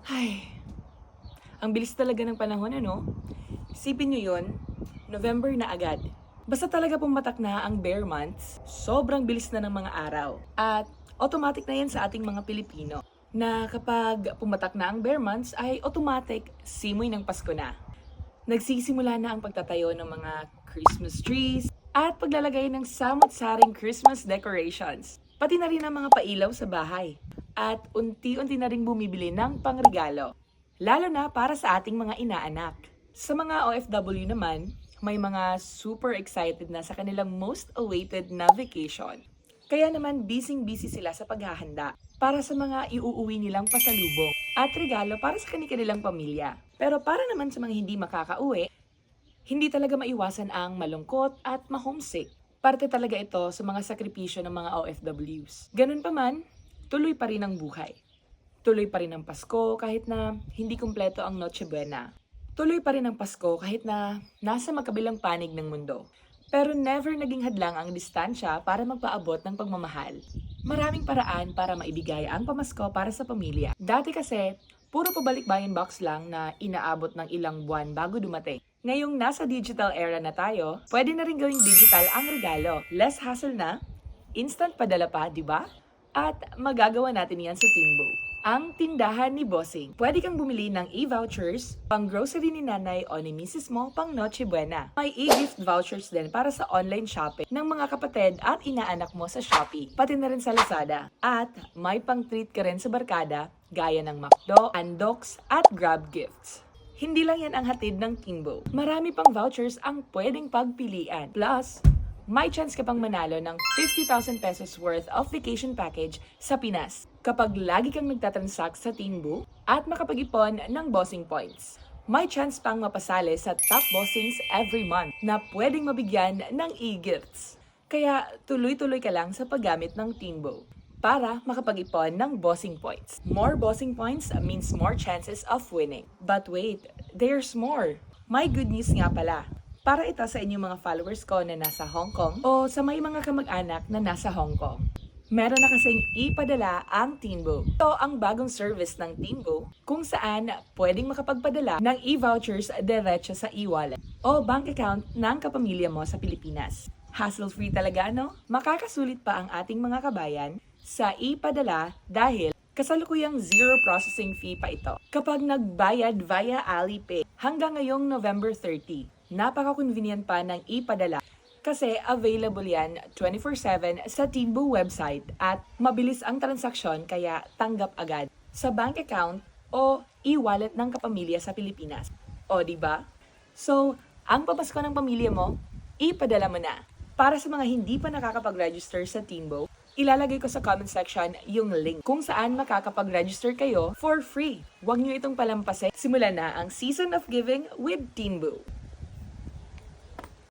Ay, ang bilis talaga ng panahon, ano? Isipin nyo yun, November na agad. Basta talaga pumatak na ang bare months, sobrang bilis na ng mga araw. At automatic na yan sa ating mga Pilipino, na kapag pumatak na ang bare months ay automatic simoy ng Pasko na. Nagsisimula na ang pagtatayo ng mga Christmas trees at paglalagay ng samot-saring Christmas decorations. Pati na rin ang mga pailaw sa bahay. At unti-unti na rin bumibili ng pangregalo. Lalo na para sa ating mga inaanak. Sa mga OFW naman, may mga super excited na sa kanilang most awaited na vacation. Kaya naman busy-busy sila sa paghahanda para sa mga iuuwi nilang pasalubong at regalo para sa kanilang pamilya. Pero para naman sa mga hindi makakauwi, hindi talaga maiwasan ang malungkot at ma-homesick. Parte talaga ito sa mga sakripisyo ng mga OFWs. Ganun pa man, tuloy pa rin ang buhay. Tuloy pa rin ang Pasko kahit na hindi kumpleto ang Noche Buena. Tuloy pa rin ang Pasko kahit na nasa magkabilang panig ng mundo. Pero never naging hadlang ang distansya para magpaabot ng pagmamahal. Maraming paraan para maibigay ang pamasko para sa pamilya. Dati kasi, puro pabalik-bayan box lang na inaabot ng ilang buwan bago dumating. Ngayong nasa digital era na tayo, pwede na rin gawing digital ang regalo. Less hassle na, instant padala pa, di ba? At magagawa natin yan sa Timbo. Ang tindahan ni Bossing. Pwede kang bumili ng e-vouchers, pang grocery ni nanay o ni Mrs. Mo pang Noche Buena. May e-gift vouchers din para sa online shopping ng mga kapatid at inaanak mo sa Shopee, pati na rin sa Lazada. At may pang-treat ka rin sa barkada, gaya ng McDo, Andox at Grab gifts. Hindi lang yan ang hatid ng Timbo. Marami pang vouchers ang pwedeng pagpilian. Plus, may chance ka pang manalo ng 50,000 pesos worth of vacation package sa Pinas kapag lagi kang nagtatransact sa Timbo at makapag-ipon ng bossing points. May chance pang mapasali sa top bossings every month na pwedeng mabigyan ng e-gifts. Kaya tuloy-tuloy ka lang sa paggamit ng Timbo para makapag-ipon ng bossing points. More bossing points means more chances of winning. But wait, there's more. May good news nga pala. Para ito sa inyong mga followers ko na nasa Hong Kong o sa may mga kamag-anak na nasa Hong Kong. Meron na kasing ipadala ang Timbo. Ito ang bagong service ng Timbo kung saan pwedeng makapagpadala ng e-vouchers diretso sa e-wallet o bank account ng kapamilya mo sa Pilipinas. Hassle-free talaga, no? Makakasulit pa ang ating mga kabayan sa ipadala dahil kasalukuyang zero processing fee pa ito kapag nagbayad via Alipay hanggang ngayong November 30. Napaka-convenient pa ng ipadala kasi available yan 24/7 sa Timbo website at mabilis ang transaksyon kaya tanggap agad sa bank account o e-wallet ng kapamilya sa Pilipinas. O, di ba? So, ang papasko ng pamilya mo, ipadala mo na. Para sa mga hindi pa nakakapag-register sa Timbo, ilalagay ko sa comment section yung link kung saan makakapag-register kayo for free. Huwag nyo itong palampasin. Simula na ang Season of Giving with Timbo.